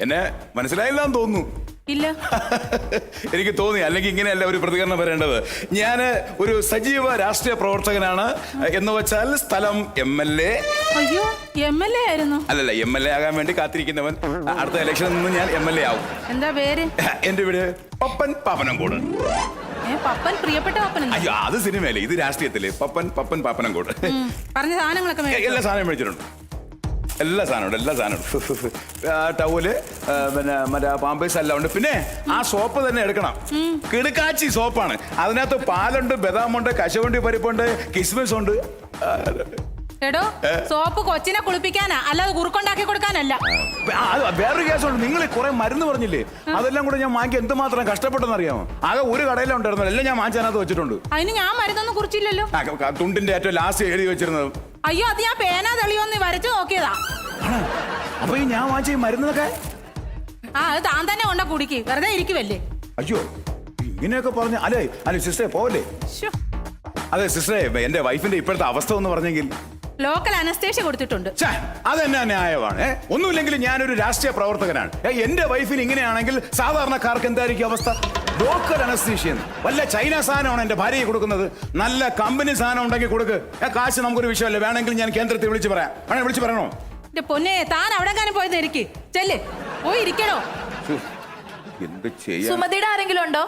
എന്നെ മനസ്സിലായില്ലാന്ന് തോന്നുന്നു. ഇല്ല. എനിക്ക് തോന്നി, അല്ലെങ്കിൽ ഇങ്ങനെയല്ല ഒരു പ്രതികരണം വരേണ്ടത്. ഞാൻ ഒരു സജീവ രാഷ്ട്രീയ പ്രവർത്തകനാണ്. എന്ന് വെച്ചാൽ സ്ഥലം MLA. അയ്യോ, MLA ആയിരുന്നു? അല്ലല്ല, MLA ആകാൻ വേണ്ടി കാത്തിരിക്കുന്നവൻ. അടുത്ത ഇലക്ഷനിൽ നിന്ന് ഞാൻ MLA ആവും. എന്താ പേര്? എന്റെ വീട് പപ്പൻ പാപ്പനംകോട്. പപ്പൻ, പ്രിയപ്പെട്ട പപ്പൻ? അയ്യോ, അത് സിനിമയല്ലേ, ഇത് രാഷ്ട്രീയത്തില്. പപ്പൻ പാപ്പനംകോട്. പറഞ്ഞ സാധനങ്ങളൊക്കെ എല്ലാ സാധനവും മേടിച്ചിട്ടുണ്ട്. എല്ലാ സാധനവും ടവല്, പിന്നെ മറ്റേ പാമ്പേഴ്സ് എല്ലാം ഉണ്ട്. പിന്നെ ആ സോപ്പ് തന്നെ എടുക്കണം. കിടുക്കാച്ചി സോപ്പാണ്. അതിനകത്ത് പാലുണ്ട്, ബദാമുണ്ട്, കശുവണ്ടി പരിപ്പുണ്ട്, കിസ്മിസ് ഉണ്ട്. എടോ, സോപ്പ് കൊച്ചിനെ കുളിപ്പിക്കാനാ, അല്ലാതെ കുറുക്കുണ്ടാക്കി കൊടുക്കാനല്ല. വേറൊരു കേസുണ്ട്. നിങ്ങൾ കുറെ മരുന്ന് പറഞ്ഞില്ലേ, അതെല്ലാം കൂടെ ഞാൻ വാങ്ങി എന്തുമാത്രം കഷ്ടപ്പെട്ടെന്ന് അറിയാമോ? ആകെ ഒരു കടയിലും ഉണ്ടായിരുന്നു, എല്ലാം ഞാൻ വാങ്ങിച്ചതിനകത്ത് വെച്ചിട്ടുണ്ട്. അതിന് ഞാൻ മരുന്നൊന്നും കുറിച്ചില്ലല്ലോ. തുണ്ടിന്റെ ഏറ്റവും ലാസ്റ്റ് എഴുതി വെച്ചിരുന്നത്. അയ്യോ, അത് ഞാൻ പേന തെളിയോന്ന് വരച്ചു നോക്കിയതാ. അപ്പൊ ഈ ഞാൻ വാങ്ങിച്ച ഈ മരുന്നൊക്കെ അത് താൻ തന്നെ കൊണ്ട കുടിക്ക്, വെറുതെ ഇരിക്കുവല്ലേ. അയ്യോ, ഇങ്ങനെയൊക്കെ പറഞ്ഞു. അല്ലേ സിസ്റ്ററെ പോവല്ലേ? അതെ സിസ്റ്ററെ, എന്റെ വൈഫിന്റെ ഇപ്പോഴത്തെ അവസ്ഥ എന്ന് പറഞ്ഞെങ്കിൽ ലോക്കൽ അനസ്തേഷ്യ കൊടുത്തിട്ടുണ്ട്. അതെന്നാ ന്യായമാണ്? ഒന്നുമില്ലെങ്കിൽ ഞാനൊരു രാഷ്ട്രീയ പ്രവർത്തകനാണ്. എന്റെ വൈഫിന് ഇങ്ങനെയാണെങ്കിൽ സാധാരണക്കാർക്ക് എന്തായിരിക്കും അവസ്ഥ? ലോക്കൽ അനസ്തേഷ്യ വല്ല ചൈന സാധനമാണ് എന്റെ ഭാര്യയെ കൊടുക്കുന്നത്. നല്ല കമ്പനി സാധനം ഉണ്ടെങ്കിൽ കൊടുക്ക്. കാശ് നമുക്കൊരു വിഷയമല്ല. വേണമെങ്കിൽ ഞാൻ കേന്ദ്രത്തിൽ വിളിച്ചു പറയാം. വിളിച്ചു പറയണോ? പൊന്നെ, താൻ അവിടെ പോയത് ഇരിക്ക്. ചെല്ല്, പോയി ഇരിക്കണോ? എന്ത് ചെയ്യാ? സുമതിയുടെ ആരെങ്കിലും ഉണ്ടോ?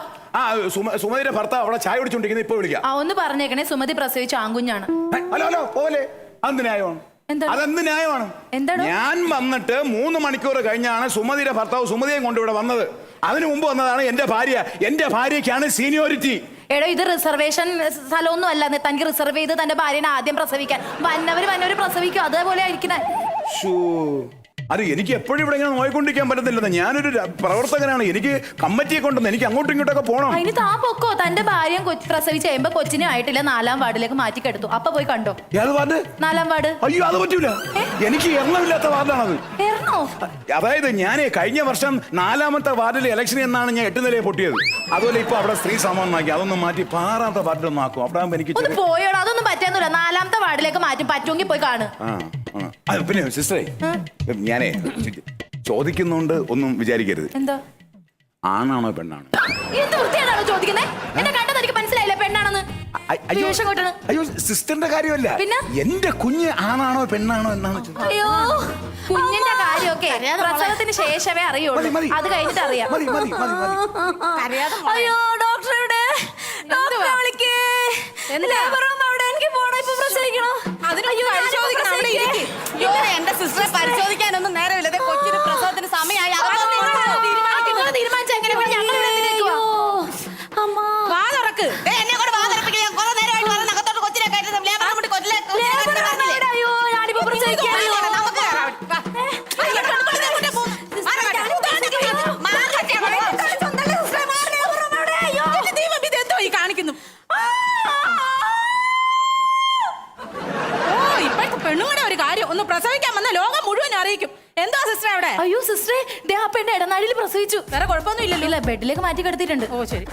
സുമതിയുടെ ഭർത്താവ് അവിടെ ചായ കുടിച്ചോണ്ടിരിക്കുന്നത്. ഇപ്പൊ വിളിക്കാം. ഒന്ന് പറഞ്ഞേക്കണേ, സുമതി പ്രസവിച്ച ആൺകുഞ്ഞാണ്. ഹലോ പോലെ അതെന്ത് ന്യായമാണ്? അതെന്ത് ന്യായമാണ്? ഞാൻ വന്നിട്ട് 3 മണിക്കൂർ കഴിഞ്ഞാണ് സുമതിയുടെ ഭർത്താവ് സുമതിയെ കൊണ്ട് ഇവിടെ വന്നത്. അതിനു മുമ്പ് വന്നതാണ് എന്റെ ഭാര്യ. എന്റെ ഭാര്യക്കാണ് സീനിയോറിറ്റി. എടോ, ഇത് റിസർവേഷൻ സ്ഥലമൊന്നും അല്ല. തനിക്ക് റിസർവ് ചെയ്ത് തന്റെ ഭാര്യനെ ആദ്യം പ്രസവിക്കാൻ. വന്നവര് പ്രസവിക്കും, അതേപോലെ ആയിരിക്കണേ. അത് എനിക്ക് എപ്പോഴും ഇവിടെ ഇങ്ങനെ നോയിക്കൊണ്ടിരിക്കാൻ പറ്റത്തില്ലെന്ന്. ഞാനൊരു പ്രവർത്തകനാണ്. എനിക്ക് കമ്മിറ്റിയെ കൊണ്ടുവന്ന് എനിക്ക് അങ്ങോട്ടും ഇങ്ങോട്ടൊക്കെ പോകണം. അതിന് താ പൊക്കോ. തന്റെ ഭാര്യയും പ്രസവിച്ച് കഴിയുമ്പോ കൊച്ചിനെ ആയിട്ടില്ല, 4-ാം വാർഡിലേക്ക് മാറ്റിക്കെടുത്തു. അപ്പൊ പോയി കണ്ടോ. ഏത് വാർഡ്? 4-ാം വാർഡ്. അയ്യോ, അത് പറ്റൂല. എനിക്ക് എണ്ണമില്ലാത്ത വാർഡാണത്. അതായത് ഞാൻ കഴിഞ്ഞ വർഷം 4-ാമത്തെ വാർഡിലെ ഇലക്ഷൻ എന്നാണ് ഞാൻ 8 നിലയെ പൊട്ടിയത്. അതുപോലെ ഇപ്പൊ അവിടെ സ്ത്രീ സമാനമാക്കി അതൊന്നും മാറ്റി 6-ാമത്തെ വാർഡിലൊന്നും ആക്കും. അവിടെ എനിക്ക് പോയോളൂ. അതൊന്നും പറ്റാന്നില്ല. 4-ാമത്തെ വാർഡിലേക്ക് മാറ്റി. പറ്റുമെങ്കിൽ പോയി കാണും. പിന്നെ സിസ്റ്ററെ, ഞാനേ ചോദിക്കുന്നുണ്ട്, ഒന്നും വിചാരിക്കരുത്. എന്താ? ആണാണോ പെണ്ണാണോ? എന്ത് വൃത്തിയാണോ ചോദിക്കുന്നത്? എന്നെ കണ്ടത് എനിക്ക് മനസ്സിലായില്ല പെണ്ണാണെന്ന്. അയ്യോ, സിസ്റ്ററിന്റെ കാര്യമല്ല, എന്റെ കുഞ്ഞ് ആണാണോ പെണ്ണാണോ എന്നാണ്. അയ്യോ, കുഞ്ഞിന്റെ കാര്യമൊക്കെ പ്രസവത്തിന് ശേഷമേ അറിയുള്ളൂ. അത് കഴിഞ്ഞിട്ട് അറിയാം. അയ്യോ, ഡോക്ടറെ വിളിക്കേ. എനിക്ക് പോണോ? ഇപ്പൊ പ്രസവിക്കണോ? എന്റെ സിസ്റ്ററെ പരിശോധിക്കാനൊന്നും നേരമില്ല. കൊച്ചിന് പ്രസവത്തിന് സമയമായി. എന്നെ കൂടെ വാതിറപ്പിക്കില്ല. ഞാൻ കുറെ നേരമായിട്ട് പറഞ്ഞ അകത്തോട്ട് കൊച്ചിനെ കയറ്റുന്നു. കാണിക്കുന്നു. പെണ്ണുങ്ങളുടെ ഒരു കാര്യം ഒന്ന് പ്രസവിക്കാൻ വന്ന ലോകം മുഴുവൻ അറിയിക്കും. എന്താ സിസ്റ്റർ അവിടെ? അയ്യോ സിസ്റ്ററെ, ആ പെണ്ണ് ഇടനാഴിയിൽ പ്രസവിച്ചു. വേറെ കുഴപ്പമൊന്നും ഇല്ലല്ലോ? ഇല്ല, ബെഡിലേക്ക് മാറ്റി കിടത്തിയിട്ടുണ്ട്. ഓ ശരി.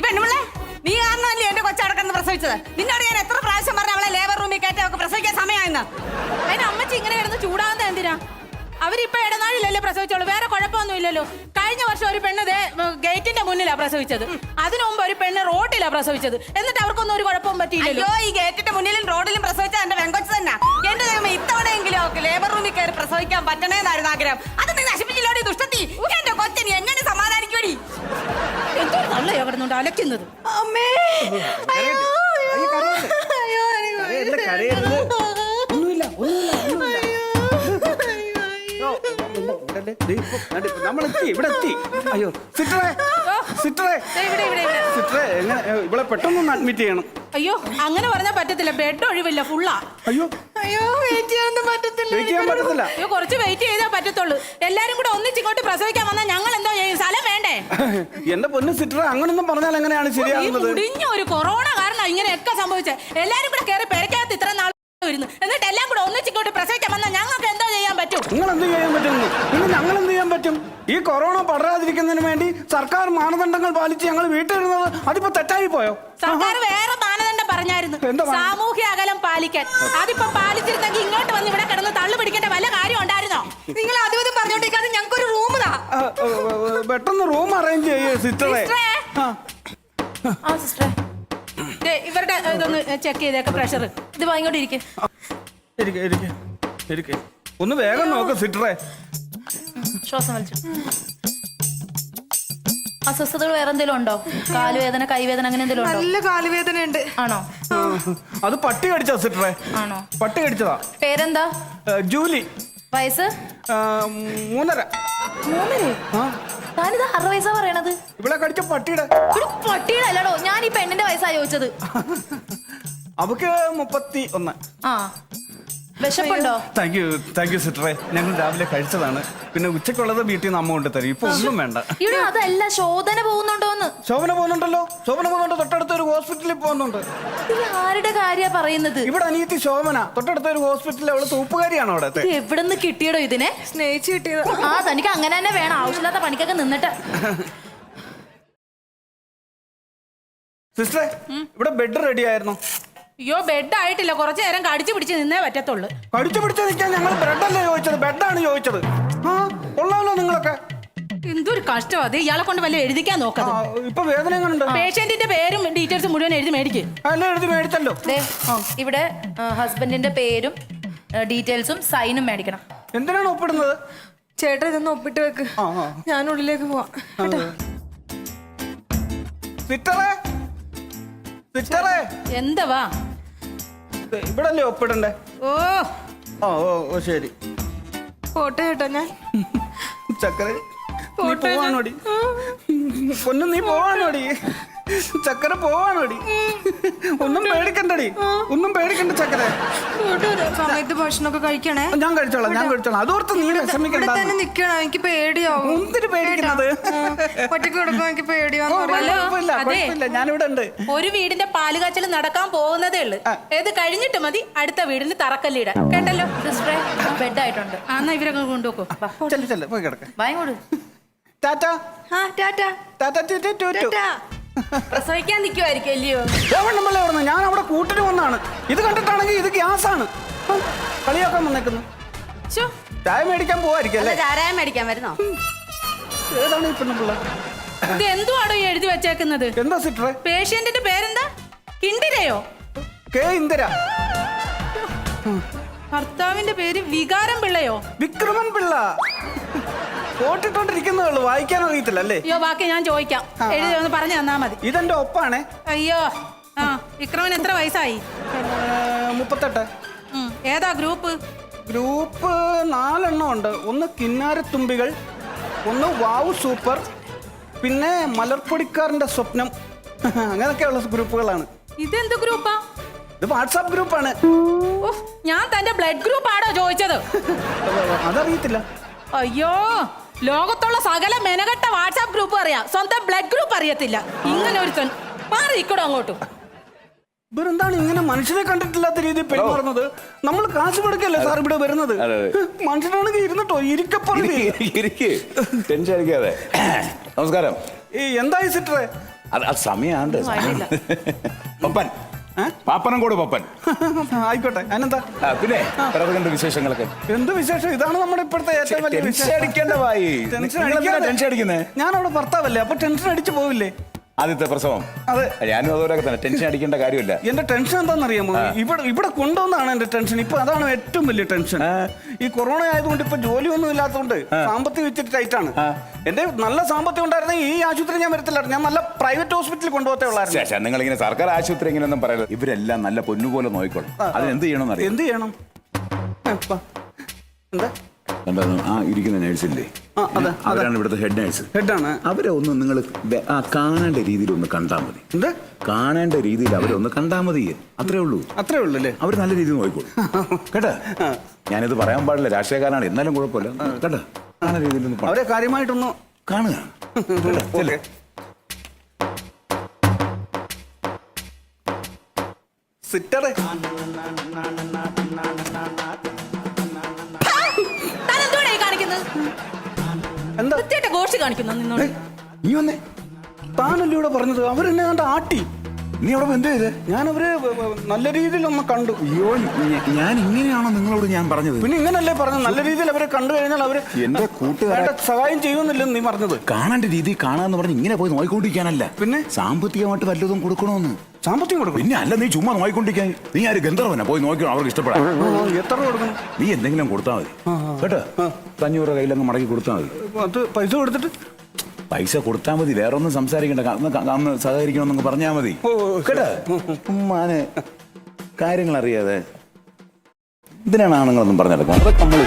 പെണ്ണുപിള്ളേ, നീ കാരണമല്ലേ എന്റെ കൊച്ചടക്കന്ന് പ്രസവിച്ചത്? നിന്നോട് ഞാൻ എത്ര പ്രാവശ്യം പറഞ്ഞ അവളെ ലേബർ റൂമിൽ കയറ്റി അവർക്ക് പ്രസവിക്കാൻ സമയമായെന്ന്. അതിന് അമ്മച്ചി ഇങ്ങനെ കിടന്ന് ചൂടാവുന്നത് എന്തിനാ? അവരിപ്പൊ ഇടനാഴിലല്ലേ പ്രസവിച്ചോളൂ, വേറെ കുഴപ്പമൊന്നും ഇല്ലല്ലോ. കഴിഞ്ഞ വർഷം ഒരു പെണ്ണ് ഗേറ്റിന്റെ മുന്നിലാ പ്രസവിച്ചത്. അതിനു മുമ്പ് ഒരു പെണ്ണ് റോഡിലാ പ്രസവിച്ചത്. എന്നിട്ട് അവർക്കൊന്നും ഒരു കുഴപ്പവും പറ്റിയില്ലല്ലോ. ഈ ഗേറ്റിന്റെ മുന്നിലും റോഡിലും പ്രസവിച്ച എന്റെ വെങ്കൊച്ച് തന്നെ. എന്റെ ദൈവമേ, ഇത്തവണയെങ്കിലും അവർക്ക് ലേബർ റൂമിൽ കയറി പ്രസവിക്കാൻ പറ്റണേന്നായിരുന്നു ആഗ്രഹം. അത് നീ നശിപ്പിച്ചില്ലോടി ദുഷ്ടത്തി. എന്റെ കൊച്ചിന് എങ്ങനെ സമാധാനിക്കൂടി? എന്തോ നല്ലയോ കിടന്നുണ്ട് അലക്കുന്നത്. അമ്മേ, അയ്യോ സിസ്റ്ററെ, സിസ്റ്ററെ, സിസ്റ്ററെ, ഇവിടെ പെട്ടെന്ന് അഡ്മിറ്റ് ചെയ്യണം. അയ്യോ, അങ്ങനെ പറഞ്ഞാൽ പറ്റത്തില്ല. ബെഡ് ഒഴിവില്ല, ഫുള്ളാ. അയ്യോ അയ്യോ, വെയിറ്റ് ചെയ്യാൻ പറ്റത്തില്ല. അയ്യോ, കുറച്ച് വെയിറ്റ് ചെയ്താൽ പറ്റത്തുള്ളൂ. എല്ലാരും കൂടെ ഒന്നിച്ചിങ്ങോട്ട് പ്രസവിക്കാൻ വന്നാൽ ഞങ്ങൾ എന്തോ ചെയ്യും? സ്ഥലം വേണ്ടേ? എന്റെ പൊന്നു സിസ്റ്ററെ, അങ്ങനൊന്നും പറഞ്ഞാൽ എങ്ങനെയാണ് ശരിയാകുന്നത്? മുടിഞ്ഞ ഒരു കൊറോണ കാരണം ഇങ്ങനെയൊക്കെ സംഭവിച്ചത്. എല്ലാരും കൂടെ കയറി പെരക്കകത്ത് ഇത്ര നാൾ എന്നിട്ട് എല്ലാം കൂടെ ഒന്നിച്ചിങ്ങോട്ട് പ്രസവിക്കാൻ വന്നാൽ ഞങ്ങൾക്ക് എന്തോ ചെയ്യാൻ പറ്റും? നിങ്ങൾ എന്ത് ചെയ്യാൻ പറ്റും? ഞങ്ങൾ എന്ത് ചെയ്യാൻ പറ്റും? ഈ കൊറോണ പടരാതിരിക്കുന്നതിന് വേണ്ടി സർക്കാർ മാനദണ്ഡങ്ങൾ പാലിച്ച് ഞങ്ങൾ വീട്ടിലിരുന്നത് അതിപ്പോ തെറ്റായി പോയോ? സർക്കാർ വേറെ മാനദണ്ഡം പറഞ്ഞായിരുന്നു എന്താ പറഞ്ഞത്? സാമൂഹ്യ അകലം പാലിക്കാൻ. അതിപ്പോ പാലിച്ചിരുന്നെങ്കിൽ ഇങ്ങോട്ട് വന്ന് ഇവിടെ കിടന്ന് തള്ളു പിടിക്കേണ്ട വല്ല കാര്യം ഉണ്ടായിരുന്നോ? നിങ്ങൾ അതും പറഞ്ഞോണ്ടിരിക്കാതെ ഞങ്ങൾക്കൊരു റൂം താ. പെട്ടെന്ന് റൂം അറേഞ്ച് ചെയ്യേ സിസ്റ്ററെ. സിസ്റ്ററേ. ആ സിസ്റ്ററെ, ദേ, ഇവരുടെ ഇതൊന്ന് ചെക്ക് ചെയ്തേക്ക പ്രഷർ. ഇത് വാങ്ങിക്കോട്ട് ഇരിക്കും. ഇരിക്കെ ഒന്ന് വേഗം നോക്ക് സിസ്റ്ററെ. ശ്വാസം വലിച്ചു. അസ്വസ്ഥതകൾ വേറെ എന്തെങ്കിലും ഉണ്ടോ? കാലുവേദന, കൈവേദന, അങ്ങനെ എന്തെങ്കിലും ഉണ്ടോ? നല്ല കാലുവേദന ഉണ്ട്. ആണോ? അത് പട്ടി കടിച്ചാ സിസ്റ്ററെ. ആണോ? പട്ടി കടിച്ചതാ. പേരെന്താ? ജൂലി. വയസ്സ്? 3.5. 3? ആ, താനിത് 6 വയസ്സാ പറയണത്? ഇവിടെ കടിച്ച പട്ടിയുടെ. ഒരു പട്ടിയുടെ അല്ലടോ, ഞാൻ ഈ പെണ്ണിന്റെ വയസ്സാ ചോദിച്ചത്. അവക്ക് 31. ആ, വിശപ്പുണ്ടോ? താങ്ക് യു സിസ്റ്ററെ. ഞങ്ങൾ രാവിലെ കഴിച്ചതാണ്. പിന്നെ ഉച്ചക്കുള്ളത് വീട്ടിൽ നിന്ന് അമ്മ കൊണ്ട് തരും. ഇപ്പൊ ഒന്നും വേണ്ട. ഇവിടെ അതല്ല, ശോധന പോകുന്നുണ്ടോന്ന്. ശോഭന പോകുന്നുണ്ടല്ലോ. ശോഭന പോകുന്നുണ്ട്. തൊട്ടടുത്ത ഒരു ഹോസ്പിറ്റലിൽ പോകുന്നുണ്ട്. ഇത് ആരുടെ കാര്യാ പറയുന്നത്? ഇവിടെ അനിയത്തി ശോഭന. തൊട്ടടുത്ത ഒരു ഹോസ്പിറ്റലിൽ അവള് തൂപ്പുകാരിയാണോ അവിടെ? ഇത് എവിടെന്ന് കിട്ടിയടോ ഇതിനെ? സ്നേഹിച്ചു കിട്ടിയത്. ആ, തനിക്ക് അങ്ങനെ തന്നെ വേണം. ആവശ്യമില്ലാത്ത പണിക്കൊക്കെ നിന്നിട്ട്. സിസ്റ്ററെ, ഇവിടെ ബെഡ് റെഡി ആയിരുന്നു. അയ്യോ, ബെഡ് ആയിട്ടില്ല. കുറച്ചു നേരം കടിച്ചു പിടിച്ച് നിന്നേ പറ്റത്തുള്ളൂ. കടിച്ചു പിടിച്ച് നിൽക്കാൻ ഞങ്ങൾ ബ്രെഡല്ലേ ചോദിച്ചത്, ബെഡാണ് ചോദിച്ചത്. ആ, കൊള്ളാമല്ലോ നിങ്ങളൊക്കെ. എന്തൊരു കഷ്ടം അത്. ഇയാളെ കൊണ്ട് വല്ല എഴുതിക്കാൻ നോക്കാം. ഇപ്പൊ വേദന എങ്ങനെയുണ്ട്? പേഷ്യന്റിന്റെ പേരും ഡീറ്റെയിൽസ് മുഴുവൻ എഴുതി മേടിക്കും. അല്ല, എഴുതി മേടിച്ചല്ലോ. ദേ, ഇവിടെ ഹസ്ബൻഡിന്റെ പേരും ഡീറ്റെയിൽസും സൈനും മേടിക്കണം. എന്തിനാണ് ഒപ്പിടുന്നത്? ചേട്ടാ ഇതൊന്ന് ഒപ്പിട്ട് വെക്ക്. ഞാൻ ഉള്ളിലേക്ക് പോവാം. സിസ്റ്ററെ, സിസ്റ്ററെ, എന്തവാ? ഇവിടെ അല്ലേ ഒപ്പിടണ്ടേ? ഓ, ഓ ശരി. പോട്ടെ ചേട്ടാ ഞാൻ. ചക്കര, നീ പോവാണോടി? പൊന്നു, നീ പോവാണോടി? ചക്കര പോവാണോടി? ഒന്നും പേടിക്കണ്ടടി, ഒന്നും പേടിക്കണ്ട ചക്കര. സമയത്ത് ഭക്ഷണമൊക്കെ കഴിക്കണേ. ഞാൻ കഴിച്ചോളാം. അതോർത്ത് നീ ഇവിടെ വിഷമിക്കണ്ട. തന്നെ നിക്കണം. എനിക്ക് പേടിയാവും. എന്തിനു പേടിക്കുന്നത്? ഒറ്റയ്ക്ക് കൊടുക്കുമ്പോ എനിക്ക് പേടിയാവും. കുഴപ്പമില്ല, ഞാനിവിടെ ഉണ്ട്. ഒരു വീടിന്റെ പാലുകാച്ചൽ നടക്കാൻ പോകുന്നതേ ഉള്ളു. ഏത് കഴിഞ്ഞിട്ട് മതി അടുത്ത വീടിന് തറക്കല്ലിടാൻ. കേട്ടല്ലോ സിസ്റ്ററെ, ബെഡ് ആയിട്ടുണ്ട്. എന്നാ ഇവരൊക്കെ കൊണ്ടുപോക്കോ. ചെല്ല പോയി കിടക്ക. വാങ്ങിക്കോട്. ടാറ്റാ. ആ ടാറ്റാ. ടാറ്റാ. പ്രസവിക്കാൻ നിൽക്കുമായിരിക്കും അല്ലയോ? ഞാൻ അവിടെ കൂട്ടിന് വന്നാണ്. ഇത് കണ്ടിട്ടാണെങ്കിൽ ഇത് ഗ്യാസാണ്. കളിയാക്കാൻ വന്നേക്കുന്നു. ശ്ശോ, ചായ മേടിക്കാൻ പോവായിരിക്കും അല്ലേ? ചാരായം മേടിക്കാൻ വരുന്നോ? ഏതാണ് ഈ പെണ്ണുപിള്ള? ഇത് എന്തുവാടോ ഈ എഴുതി വെച്ചേക്കുന്നത്? എന്താ സിസ്റ്ററെ? പേഷ്യന്റിന്റെ പേരെന്താ? കിണ്ടിരയോ? കെ ഇന്ദിര. ഭർത്താവിന്റെ പേര് വികാരം പിള്ളയോ? വിക്രമൻ പിള്ള. പോട്ടിട്ടോണ്ടിരിക്കുന്നേ ഉള്ളു, വായിക്കാൻ അറിയത്തില്ല അല്ലേ? അയ്യോ, ബാക്കി ഞാൻ ചോദിക്കാം. എഴുതി ഒന്ന് പറഞ്ഞു തന്നാ മതി. ഇതെന്റെ ഒപ്പാണേ. അയ്യോ, ആ വിക്രമൻ എത്ര വയസ്സായി? 38. ഏതാ ഗ്രൂപ്പ്? ഗ്രൂപ്പ് 4 എണ്ണം ഉണ്ട്. ഒന്ന് കിന്നാരത്തുമ്പികൾ, ഒന്ന് വാവ് സൂപ്പർ, പിന്നെ മലർപ്പൊടിക്കാരന്റെ സ്വപ്നം. അങ്ങനെയൊക്കെയുള്ള ഗ്രൂപ്പുകളാണ്. ഇതെന്ത് ഗ്രൂപ്പാ? ഇത് വാട്സാപ്പ് ഗ്രൂപ്പാണ്. ഞാൻ തന്റെ ബ്ലഡ് ഗ്രൂപ്പ് ആണോ ചോദിച്ചത്? അതറിയത്തില്ല. അയ്യോ, ലോകത്തുള്ള സകല മെനകെട്ട വാട്സാപ്പ് ഗ്രൂപ്പ് അറിയാം, സ്വന്തം ബ്ലഡ് ഗ്രൂപ്പ് അറിയത്തില്ല. ഇങ്ങനെ ഒരു മാറിയിക്കടോ അങ്ങോട്ടും. ഇവരെന്താണ് ഇങ്ങനെ മനുഷ്യനെ കണ്ടിട്ടില്ലാത്ത രീതിയിൽ പെരുമാറുന്നത്? നമ്മൾ കാശ് കൊടുക്കല്ലേ സാർ ഇവിടെ വരുന്നത്? മനുഷ്യനാണെങ്കിൽ ഇരുന്നിട്ടോ ടെൻഷൻ അടിക്കാതെ. നമസ്കാരം. എന്തായി സിസ്റ്ററെ? അത് സമയാണ്ട്. പപ്പൻ, പാപ്പനംകോട് പപ്പൻ. ആയിക്കോട്ടെ. അതിനെന്താ? പിന്നെ കണ്ട വിശേഷങ്ങളൊക്കെ എന്ത് വിശേഷം? ഇതാണ് നമ്മുടെ ഇപ്പോഴത്തെ ഏറ്റവും വലിയ ടെൻഷൻ അടിക്കേണ്ട ഭായി. ടെൻഷൻ അടിക്കുന്നേ? ഞാൻ അവിടെ ഭർത്താവല്ലേ, അപ്പൊ ടെൻഷൻ അടിച്ചു പോവില്ലേ? ആദ്യത്തെ പ്രസവം. അതെ, ഞാനും അതുപോലൊക്കെ തന്നെ. ടെൻഷൻ അടിക്കേണ്ട കാര്യമില്ല. എന്റെ ടെൻഷൻ എന്താണെന്നറിയാമോ? ഇവിടെ കൊണ്ടുവന്നാണ് എന്റെ ടെൻഷൻ. ഇപ്പൊ അതാണ് ഏറ്റവും വലിയ ടെൻഷൻ. ഈ കൊറോണ ആയതുകൊണ്ട് ഇപ്പൊ ജോലിയൊന്നും ഇല്ലാത്തതുകൊണ്ട് സാമ്പത്തികം വെച്ചിട്ട് ടൈറ്റാണ്. എന്റെ നല്ല സാമ്പത്തികം ഉണ്ടായിരുന്നെങ്കിൽ ഈ ആശുപത്രി ഞാൻ വരത്തില്ലായിരുന്നു. ഞാൻ നല്ല പ്രൈവറ്റ് ഹോസ്പിറ്റലിൽ കൊണ്ടുപോകത്തേ ഉള്ളായിരുന്നു. നിങ്ങൾ ഇങ്ങനെ സർക്കാർ ആശുപത്രി ഇങ്ങനെയൊന്നും പറയരുത്. ഇവരെല്ലാം നല്ല പൊന്നുപോലെ നോക്കിക്കോളും. അതിനെന്ത് ചെയ്യണം? എന്ത് ചെയ്യണം? എന്താ ഇരിക്കുന്ന നേഴ്സില്ലേ, അവരാണ് ഇവിടുത്തെ ഹെഡ് നേഴ്സ്. ഹെഡാണ്. അവരെ ഒന്ന് നിങ്ങൾ കാണേണ്ട രീതിയിൽ ഒന്ന് കണ്ടാൽ മതി. എന്താ കാണേണ്ട രീതിയിൽ അവരെ ഒന്ന് കണ്ടാൽ മതി. അത്രേ ഉള്ളൂ അല്ലേ? അവർ നല്ല രീതിയിൽ നോക്കിക്കോളും. കേട്ടാ, ഞാനിത് പറയാൻ പാടില്ല, രാഷ്ട്രീയക്കാരാണ്, എന്നാലും കുഴപ്പമില്ല. കേട്ടാ, കാണുന്ന രീതിയിൽ അവരെ കാര്യമായിട്ടൊന്ന് കാണുക. സിറ്ററെ, എന്താ ഗോഷി കാണിക്കുന്നു? നീ വന്നേ. താനല്ലേ ഇവിടെ പറഞ്ഞത് അവരെന്നെ കണ്ട ആട്ടി. നീ അവിടെ എന്ത് ചെയ്ത്? ഞാനവര് നല്ല രീതിയിലൊന്ന് കണ്ടു. അയ്യോ, ഞാൻ ഇങ്ങനെയാണോ നിങ്ങളോട് ഞാൻ പറഞ്ഞത്? പിന്നെ ഇങ്ങനല്ലേ പറഞ്ഞത്? നല്ല രീതിയിൽ അവരെ കണ്ടു കഴിഞ്ഞാൽ അവര് എന്റെ കൂട്ടുകാരെ വേണ്ട സഹായം ചെയ്യുമെന്നില്ലെന്ന് നീ പറഞ്ഞത്. കാണേണ്ട രീതി കാണാന്ന് പറഞ്ഞ് ഇങ്ങനെ പോയി നോയിക്കൊണ്ടിരിക്കാനല്ല, പിന്നെ സാമ്പത്തികമായിട്ട് വല്ലതും കൊടുക്കണമെന്ന്. സാമ്പത്തികം കൊടുക്കും? പിന്നെ അല്ല, നീ ചുമ്മാ നോയിക്കൊണ്ടിരിക്കാൻ. നീ ആര് ഗന്ധർവനാ? പോയി നോക്കണം, അവർക്ക് ഇഷ്ടപ്പെടാം. എത്ര കൊടുക്കണം? നീ എന്തെങ്കിലും കൊടുത്താൽ മതി കേട്ടോ. 500 കയ്യിലങ്ങ് മടക്കി കൊടുത്താൽ മതി. അത് പൈസ കൊടുത്തിട്ട് പൈസ കൊടുത്താൽ മതി, വേറെ ഒന്നും സംസാരിക്കണ്ട. അന്ന് സഹകരിക്കണമെന്നൊക്കെ പറഞ്ഞാൽ മതി കേട്ടോ. ഉമ്മാന് കാര്യങ്ങൾ അറിയാതെ ഇതിനാണ് ആണുങ്ങളൊന്നും പറഞ്ഞെടുക്കാം. അതൊക്കെ നമ്മള്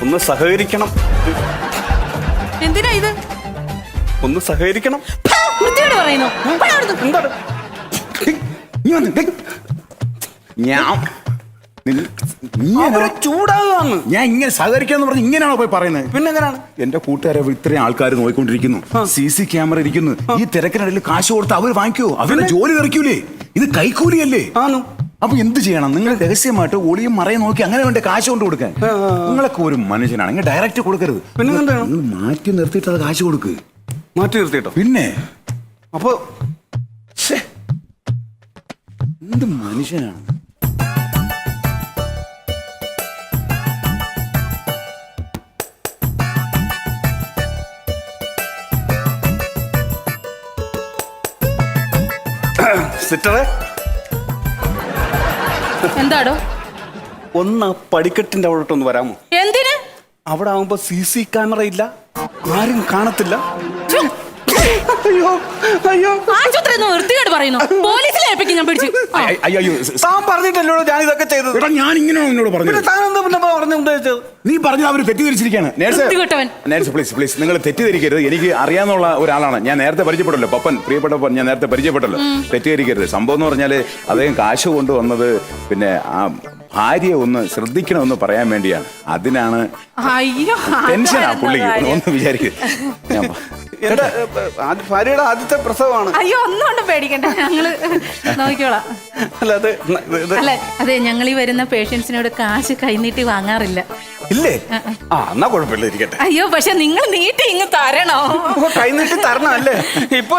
ഒന്ന് സഹകരിക്കണം. എന്തിനാ ഇത്? ഒന്ന് സഹകരിക്കണം. വൃത്തിയോട് പറയുന്നു. പോടാ അവിടുന്ന്. എന്താണ്? നീ വന്ന് ഡേയ്. അവര് ചൂടാകാന്ന്. ഞാൻ ഇങ്ങനെ സഹകരിക്കാന്ന് പറഞ്ഞ് ഇങ്ങനെയാണോ പോയി പറയുന്നത്? പിന്നെ എങ്ങനെയാണ്? എന്റെ കൂട്ടുകാരെ ഇത്രയും ആൾക്കാർ നോക്കിക്കൊണ്ടിരിക്കുന്നു, CC ക്യാമറ ഇരിക്കുന്നു. ഈ തിരക്കിനിടയിൽ കാശ് കൊടുത്ത് അവർ വാങ്ങിക്കുവോ? അവരുടെ ജോലി തെറിക്കൂലേ? ഇത് കൈക്കൂലിയല്ലേ? ആണോ? അപ്പൊ എന്ത് ചെയ്യണം? നിങ്ങൾ രഹസ്യമായിട്ട് ഒളിയും മറയും നോക്കി അങ്ങനെ വേണ്ട കാശ് കൊണ്ട് കൊടുക്കാൻ. നിങ്ങളൊക്കെ ഒരു മനുഷ്യനാണ്, ഇങ്ങനെ ഡയറക്റ്റ് കൊടുക്കരുത്. പിന്നെ എന്താണ്? നിങ്ങൾ മാറ്റി നിർത്തിയിട്ട് അത് കാശ് കൊടുക്ക്. മാറ്റി നിർത്തിയിട്ടോ? പിന്നെ അപ്പൊ എന്ത് മനുഷ്യനാണ്? സിസ്റ്ററെ, എന്താടോ? ഒന്ന് പടിക്കെട്ടിന്റെ അവിടോട്ടൊന്ന് വരാമോ? എന്തിന്? അവിടെ ആവുമ്പോ CC ക്യാമറ ഇല്ല, ആരും കാണത്തില്ല. അയ്യോ അയ്യോ, ആശുപത്രി വൃത്തികേട് പറയുന്നു. പോലീസിലെ ഏൽപ്പിക്കും ഞാൻ പിടിച്ചു. അയ്യോ, താൻ പറഞ്ഞിട്ടല്ലോ ഞാൻ ഇതൊക്കെ ചെയ്തത്. ഞാൻ ഇങ്ങനെയാണോ നിന്നോട് പിന്നെ പറഞ്ഞത്? താൻ എന്താ പിന്നെ പറഞ്ഞു ഉദ്ദേശിച്ചത്? നീ പറഞ്ഞ അവര് തെറ്റിദ്ധരിച്ചിരിക്കുകയാണ്. വൃത്തികെട്ടവൻ. നേഴ്സ് പ്ലീസ് നിങ്ങൾ തെറ്റിദ്ധരിക്കരുത്. എനിക്ക് അറിയാവുന്ന ഒരാളാണ്, ഞാൻ നേരത്തെ പരിചയപ്പെട്ടല്ലോ. പപ്പൻ, പ്രിയപ്പെട്ട പപ്പൻ, ഞാൻ നേരത്തെ പരിചയപ്പെട്ടല്ലോ. തെറ്റിദ്ധരിക്കരുത്. സംഭവം എന്ന് പറഞ്ഞാല് അദ്ദേഹം കാശ് കൊണ്ടുവന്നത് പിന്നെ ആ ഭാര്യയെ ഒന്ന് ശ്രദ്ധിക്കണമെന്ന് പറയാൻ വേണ്ടിയാണ്. അതിനാണ് അയ്യോ, ടെൻഷനാ പുള്ളിക്ക്. ഒന്ന് വിചാരിക്കും. എന്റെ ഭാര്യയുടെ ആദ്യത്തെ പ്രസവമാണ്. അയ്യോ, ഒന്നുകൊണ്ട് പേടിക്കണ്ട, ഞങ്ങള് നോക്കിക്കോളാം. അല്ലാതെ അല്ല, അതെ, ഞങ്ങൾ ഈ വരുന്ന പേഷ്യൻസിനോട് കാശ് കൈനീട്ടി വാങ്ങാറില്ല. ഇല്ലേ? എന്നാ കുഴപ്പമില്ല, ഇരിക്കട്ടെ. അയ്യോ, പക്ഷെ നിങ്ങൾ നീട്ടി ഇങ്ങ് തരണോ? കൈ നീട്ടി തരണം അല്ലേ?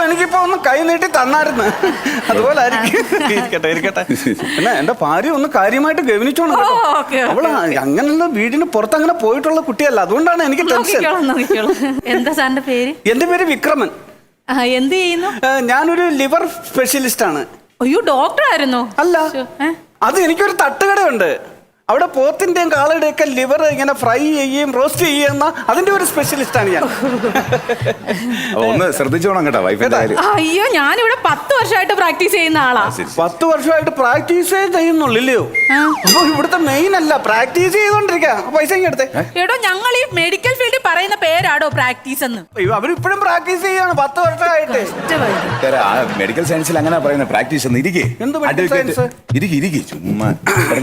എനിക്കിപ്പോ ഒന്ന് കൈ നീട്ടി തന്നായിരുന്നു. അതുപോലെ ഇരിക്കട്ടെ. പിന്നെ എന്റെ ഭാര്യ ഒന്ന് കാര്യമായിട്ട് ഗവനിച്ചോണം കേട്ടോ. അവള് അങ്ങനെയുള്ള വീടിന് പുറത്ത് അങ്ങനെ പോയിട്ടുള്ള കുട്ടിയല്ല, അതുകൊണ്ടാണ് എനിക്ക് ടെൻഷൻ. എന്താ സാറിന്റെ പേര്? എന്റെ പേര് വിക്രമൻ. എന്ത് ചെയ്യുന്നു? ഞാനൊരു ലിവർ സ്പെഷ്യലിസ്റ്റ് ആണ്. അയ്യോ, ഡോക്ടർ ആയിരുന്നോ? അല്ല, അത് എനിക്കൊരു തട്ടുകടയുണ്ട്. അവിടെ പോത്തിന്റെയും കാളയുടെയും ഒക്കെ ലിവർ ഇങ്ങനെ ഫ്രൈ ചെയ്യുകയും റോസ്റ്റ് ചെയ്യുന്ന അതിന്റെ ഒരു സ്പെഷ്യലിസ്റ്റ് ആണ് ഞാൻ. ഒന്ന് ശ്രദ്ധിച്ചോണം കേട്ടോ വൈഫിന്റെ കാര്യം. അയ്യോ, ഞാനിവിടെ 10 വർഷമായിട്ട് പ്രാക്ടീസ് ചെയ്യുന്ന ആളാ. 10 വർഷമായിട്ട് പ്രാക്ടീസ് ചെയ്യുന്നുള്ളില്ലയോ? അപ്പൊ ഇവിടുത്തെ മെയിൻ അല്ല, പ്രാക്ടീസ് ചെയ്തോണ്ടിരിക്കാ. പൈസ എടുത്തേ. എടോ, ഞങ്ങൾ ഈ മെഡിക്കൽ ഫീൽഡിൽ പറയുന്ന പേരാടോ പ്രാക്ടീസ് എന്ന്? അവരിപ്പോഴും പ്രാക്ടീസ് ചെയ്യാണ് 10 വർഷമായിട്ട്. മെഡിക്കൽ സയൻസിൽ അങ്ങനെ പറയുന്നത് പ്രാക്ടീസ് എന്ന്. ഇരിക്കേ, എന്ത് medical science? ഇരിക്കേ, ചുമ്മാ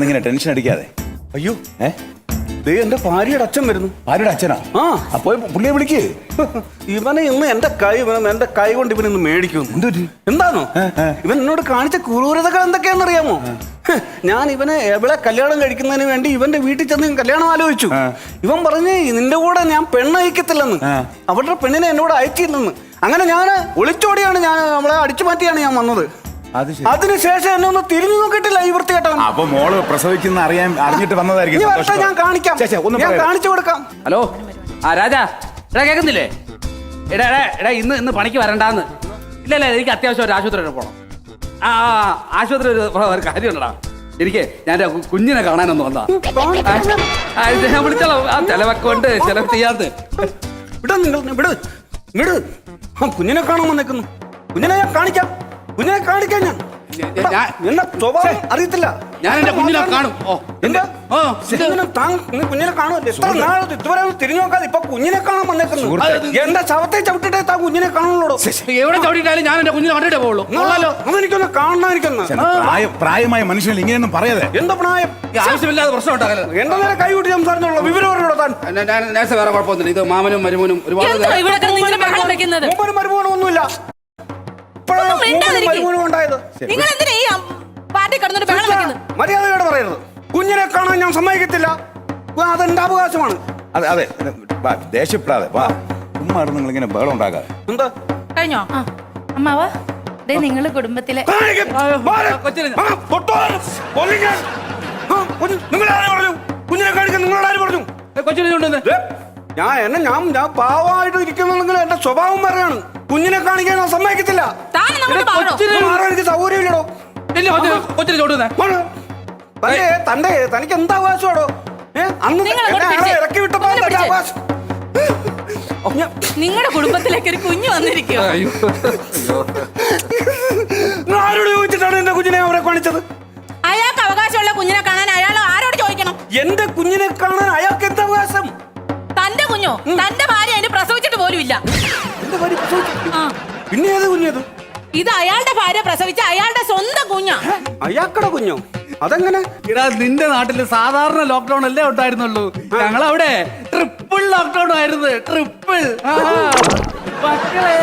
ഇങ്ങനെ ടെൻഷൻ അടിക്കാതെ. അയ്യോ, എന്റെ ഭാര്യയുടെ അച്ഛൻ വരുന്നു. ഭാര്യയുടെ അച്ഛനാ? അപ്പൊ പുള്ളിയെ വിളിക്കേ. ഇവനെ ഇന്ന് എന്റെ കൈ കൊണ്ട് ഇവനൊന്ന് മേടിക്കുന്നു. എന്താണോ ഇവൻ എന്നോട് കാണിച്ച ക്രൂരതകൾ എന്തൊക്കെയാണെന്നറിയാമോ? ഞാൻ ഇവനെ എവിടെ കല്യാണം കഴിക്കുന്നതിന് വേണ്ടി ഇവന്റെ വീട്ടിൽ ചെന്ന് കല്യാണം ആലോചിച്ചു. ഇവൻ പറഞ്ഞ് നിന്റെ കൂടെ ഞാൻ പെണ്ണ് അയക്കത്തില്ലെന്ന്, അവരുടെ പെണ്ണിനെ എന്നോട് അയച്ചില്ലെന്ന്. അങ്ങനെ ഞാൻ ഒളിച്ചോടിയാണ്, ഞാൻ നമ്മളെ അടിച്ചു മാറ്റിയാണ് ഞാൻ വന്നത്. അതിനുശേഷം എന്നെ ഒന്ന് തിരിഞ്ഞു നോക്കിയിട്ടില്ല ഈ വൃത്തികെട്ടവൻ. അപ്പൊ മോള് പ്രസവിക്കുന്ന അറിഞ്ഞിട്ട് വന്നതായിരിക്കും. ഞാൻ കാണിക്കാം, ഞാൻ കാണിച്ചു കൊടുക്കാം. ഹലോ, രാജാ, കേൾക്കുന്നില്ലേ? എടാ ഇന്ന് പണിക്ക് വരണ്ടാന്ന്. ഇല്ല, എനിക്ക് അത്യാവശ്യം ഒരു ആശുപത്രി വരെ പോകണം. ആശുപത്രി ഒരു കാര്യമുണ്ടടാ. എനിക്ക് ഞാൻ കുഞ്ഞിനെ കാണാനൊന്ന് വന്നതാ. ഞാൻ വിളിച്ചോളാം. ചിലവൊക്കെ ഉണ്ട്, ചിലവ് ചെയ്യാന്ന്. കുഞ്ഞിനെ കാണാൻ വന്നേക്കുന്നു. കുഞ്ഞിനെ ഞാൻ കാണിക്കാം, ഞാൻ എന്നെ സ്വഭാവം അറിയത്തില്ല. ഞാൻ എന്റെ കുഞ്ഞിനെ കാണും. കുഞ്ഞിനെ കാണുമല്ലോ. എത്ര നാൾ ഇതുവരെ തിരിഞ്ഞു നോക്കാതെ ഇപ്പൊ കുഞ്ഞിനെ കാണാൻ വന്നേക്കുന്നു. എന്റെ ശവത്തെ ചവിട്ടിട്ടേ താ കുഞ്ഞിനെ കാണുള്ളൂ. എവിടെ ചവിട്ടിട്ടാലും ഞാൻ എന്റെ കുഞ്ഞിനെ കണ്ടിട്ടേ പോകുള്ളൂ. അതെനിക്കൊന്ന് കാണാനിരിക്കുന്നു. പ്രായമായ മനുഷ്യൻ ഇങ്ങനെയൊന്നും പറയാതെ. എന്താ പ്രായം? ആവശ്യമില്ലാതെ പ്രശ്നം ഉണ്ടാകല്ലോ. എന്റെ നേരെ കൈ കൂട്ടി സംസാരിച്ചോളൂ. വിവരം നേരത്തെ വേറെ കുഴപ്പമൊന്നുമില്ല. ഇത് മാമനും മരുമോനും ഒരുപാട് മരുമോനും ഒന്നുമില്ല. നിങ്ങൾ എന്തിനാ ഈ പാർട്ടി റോഡിൽ കിടന്നിട്ട് ബഹളം വെക്കുന്നു. മര്യാദയോടെ പറയരുത്. കുഞ്ഞിനെ കാണാൻ ഞാൻ സമ്മതിക്കത്തില്ല. അതെന്റെ അവകാശമാണ്. അതെ അതെ വാ, ദേഷ്യപ്പെടാതെ വാ. ചുമ്മാ നിങ്ങൾ ഇങ്ങനെ ബഹളം ഉണ്ടാക്കാതെ. എന്താ കഴിഞ്ഞോ? ആ അമ്മാവാ ദേ നിങ്ങള് കുടുംബത്തിലെ നിങ്ങളാരും പറഞ്ഞു കുഞ്ഞിനെ കാണിക്കാൻ നിങ്ങളോടാരും പറഞ്ഞു? കൊച്ചിനെ കൊണ്ടുവന്ന് ഞാൻ പാവമായിട്ട് ഇരിക്കുന്നെങ്കിൽ എന്റെ സ്വഭാവം പറയാണ്. കുഞ്ഞിനെ കാണിക്കാൻ ഞാൻ സമ്മതിക്കത്തില്ല. താനും അങ്ങോട്ട് മാറോ. മാറാൻ എനിക്ക് സൗകര്യമില്ലടോ. കൊച്ചിനെ കൊണ്ടുവന്നേ. തനിക്ക് എന്താ അവകാശമാടോ? അന്ന് നിങ്ങൾ എന്നെ അങ്ങോട്ട് ആളെ പിടിച്ച്. ഇറക്കി വിട്ടപ്പോ ഒന്ന് എന്താ പിടിച്ച്. അവകാശം? നിങ്ങളുടെ കുടുംബത്തിലേക്ക് ഒരു കുഞ്ഞു വന്നിരിക്കുവോ? നിങ്ങൾ ആരോട് ചോദിച്ചിട്ടാണ് എന്റെ കുഞ്ഞിനെ അവരെ കാണിച്ചത്? അയാൾക്ക് അവകാശമുള്ള കുഞ്ഞിനെ കാണാൻ അയാൾ ആരോട് ചോദിക്കണം? എന്റെ കുഞ്ഞിനെ കാണാൻ അയാൾക്ക് എന്താ അവകാശം? തന്റെ കുഞ്ഞോ? തന്റെ ഭാര്യ അതിന് പ്രസവിച്ചിട്ട് പോലും ഇല്ല. എന്റെ ഭാര്യ പ്രസവിച്ചു. ആ, പിന്നെ ഏത് കുഞ്ഞത്? ഇത് അയാളുടെ ഭാര്യ പ്രസവിച്ച അയാളുടെ സ്വന്തം കുഞ്ഞാ. അയാക്കടെ കുഞ്ഞോ? അതെങ്ങനെ? ഇടാ നിന്റെ നാട്ടില് സാധാരണ ലോക്ക്ഡൌൺ അല്ലേ ഉണ്ടായിരുന്നുള്ളൂ. ഞങ്ങളവിടെ ട്രിപ്പിൾ ലോക്ക്ഡൌൺ ആയിരുന്നു. ട്രിപ്പിൾ. മക്കളെ